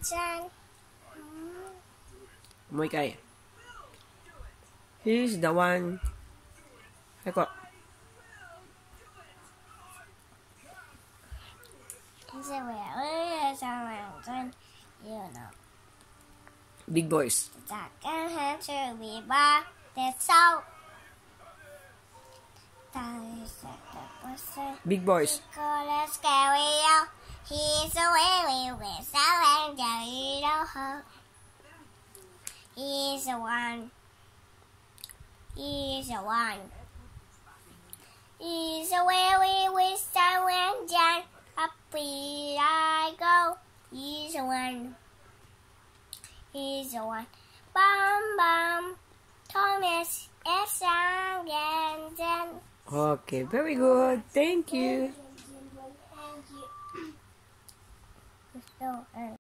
Chan. Mỗi cây. He's the one. Hay có. Big boys. That can have to be bar. That's so. Big boys. Let's carry out. He's away with Sal and Jerry. He's the one. He's the one. He's away with Sal and Jan. Up I go. He's the one. He's the one. Bum bum. Thomas S. and then. Okay, very good. Thank you. Thank you.